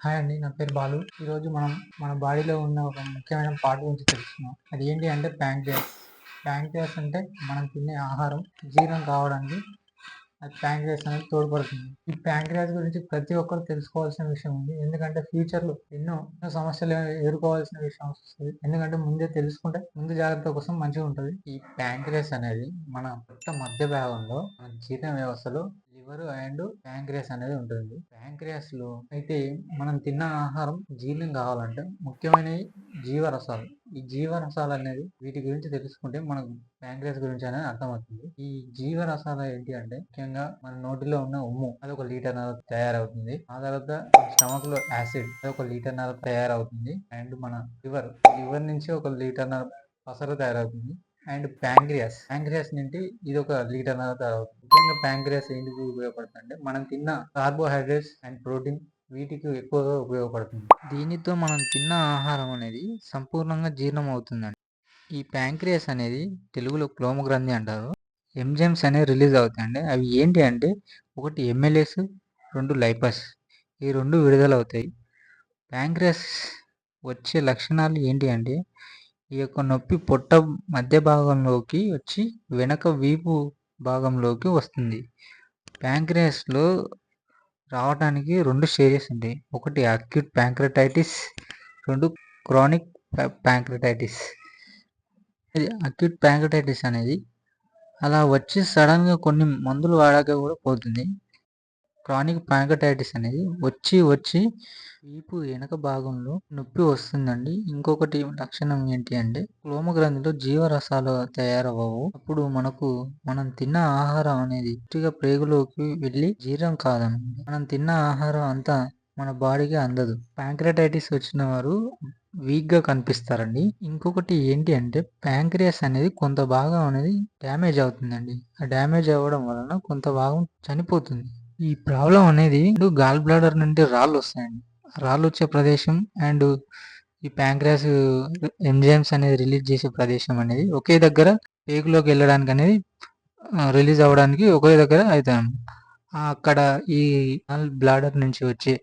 Hi అండి. నా పేరు బాలు. ఈరోజు మనం మన బాడీలో ఉన్న ఒక ముఖ్యమైన పార్ట్ గురించి తెలుసుకుందాం. అది ఏంటి అంటే ప్యాంక్రియాస్. ప్యాంక్రియాస్ అంటే మనం తినే ఆహారం జీర్ణం కావడానికి అది ప్యాంక్రియాస్ అనేది తోడ్పడుతుంది. ఈ ప్యాంక్రియాస్ గురించి ప్రతి ఒక్కరు తెలుసుకోవాల్సిన విషయం ఉంది. ఎందుకంటే ఫ్యూచర్‌లో ఎన్నో సమస్యలు ఎదుర్కోవాల్సిన విషయం వస్తది. ఎందుకంటే ముందే తెలుసుకుంటే ముందు జాగ్రత్త కోసం మంచిగుంటది. ఈ ప్యాంక్రియాస్ అనేది మన పొట్ట మధ్య భాగంలో మన జీర్ణ వ్యవస్థలో లివర్ అండ్ ప్యాంక్రియాస్ అనేది ఉంటుంది. ప్యాంక్రియాస్‌లో అయితే మనం తిన్న ఆహారం జీర్ణం కావాలంటే ముఖ్యమైనవి జీవరసాలు. ఈ జీవరసాలు అనేది వీటి గురించి తెలుసుకుంటే మనకు ప్యాంక్రియాస్ గురించి అనేది అర్థమవుతుంది. ఈ జీవరసాలు ఏంటి అంటే ముఖ్యంగా మన నోటిలో ఉన్న ఉమ్ము అదొక లీటర్‌న్నర తయారవుతుంది. ఆ తర్వాత స్టమక్‌లో యాసిడ్ అదొక లీటర్‌న్నర తయారవుతుంది. అండ్ మన లివర్ నుంచి ఒక లీటర్‌న్నర పసరు తయారవుతుంది. అండ్ ప్యాంక్రియాస్ నుండి ఇది ఒక లీటర్‌న్నర తయారవుతుంది. ముఖ్యంగా ప్యాంక్రియాస్ ఎందుకు ఉపయోగపడుతుందంటే మనం తిన్న కార్బోహైడ్రేట్స్ అండ్ ప్రోటీన్ వీటికి ఎక్కువగా ఉపయోగపడుతుంది. దీనితో మనం తిన్న ఆహారం అనేది సంపూర్ణంగా జీర్ణం అవుతుందండి. ఈ ప్యాంక్రియాస్ అనేది తెలుగులో క్లోమగ్రంథి అంటారు. ఎంజైమ్స్ అనేవి రిలీజ్ అవుతాయండి. అవి ఏంటి అంటే ఒకటి ఎంఎల్ఏస్, 2 లైపస్. ఈ 2 విడుదలవుతాయి. ప్యాంక్రియాస్ వచ్చే లక్షణాలు ఏంటి అంటే ఈ యొక్క నొప్పి పొట్ట మధ్య భాగంలోకి వచ్చి వెనక వీపు భాగంలోకి వస్తుంది. ప్యాంక్రియాస్‌లో రావడానికి 2 స్టేజెస్ ఉంటాయి. ఒకటి acute pancreatitis, 2 chronic pancreatitis. Acute pancreatitis అనేది అలా వచ్చి సడన్‌గా కొన్ని మందులు వాడాక కూడా పోతుంది. క్రానిక్ ప్యాంక్రియాటైటిస్ అనేది వచ్చి వీపు వెనక భాగంలో నొప్పి వస్తుందండి. ఇంకొకటి లక్షణం ఏంటి అంటే క్లోమగ్రంథిలో జీవరసాలు తయారవ్వవు. అప్పుడు మనం తిన్న ఆహారం అనేది పూర్తిగా ప్రేగులోకి వెళ్ళి జీర్ణం కాదండి. మనం తిన్న ఆహారం అంతా మన బాడీకి అందదు. ప్యాంక్రియాటైటిస్ వచ్చిన వారు వీక్‌గా కనిపిస్తారండి. ఇంకొకటి ఏంటి అంటే ప్యాంక్రియాస్ అనేది కొంత భాగం అనేది డ్యామేజ్ అవుతుందండి. ఆ డ్యామేజ్ అవ్వడం వలన కొంత భాగం చనిపోతుంది. ఈ ప్రాబ్లం అనేది గాల్ బ్లాడర్ నుండి రాళ్ళొస్తాయండి. రాళ్ళొచ్చే ప్రదేశం అండ్ ఈ ప్యాంక్రియాస్ ఎంజైమ్స్ అనేది రిలీజ్ చేసే ప్రదేశం అనేది ఒకే దగ్గర పేగులోకి వెళ్ళడానికి అనేది రిలీజ్ అవ్వడానికి ఒకే దగ్గర అవుతాయండి. అక్కడ ఈ గాల్ బ్లాడర్ నుంచి వచ్చే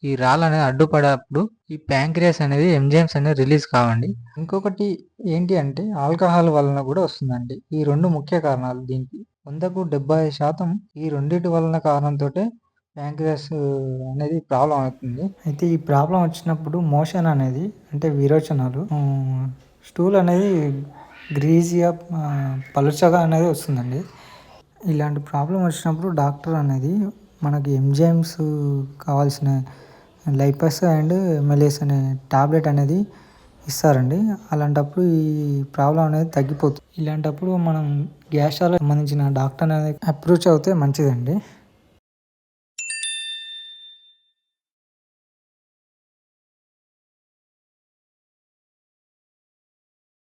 ఈ రాళ్ళు అనేది అడ్డుపడప్పుడు ఈ ప్యాంక్రియాస్ అనేది ఎంజైమ్స్ అనేది రిలీజ్ కావండి. ఇంకొకటి ఏంటి అంటే ఆల్కహాల్ వలన కూడా వస్తుందండి. ఈ 2 ముఖ్య కారణాలు దీనికి. 100కు 70% ఈ రెండిటి వలన కారణంతోటే ప్యాంక్రియాస్ అనేది ప్రాబ్లం అవుతుంది. అయితే ఈ ప్రాబ్లం వచ్చినప్పుడు మోషన్ అనేది అంటే విరోచనాలు స్టూల్ అనేది గ్రీజీగా పలుచగా అనేది వస్తుందండి. ఇలాంటి ప్రాబ్లం వచ్చినప్పుడు డాక్టర్ అనేది మనకి ఎంజైమ్స్ కావాల్సిన లైపస్ అండ్ ఎంఎల్ఏస్ అనే టాబ్లెట్ అనేది ఇస్తారండి. అలాంటప్పుడు ఈ ప్రాబ్లం అనేది తగ్గిపోతుంది. ఇలాంటప్పుడు మనం గ్యాస్ట్రాలకు సంబంధించిన డాక్టర్ అనేది అప్రోచ్ అవుతే మంచిదండి.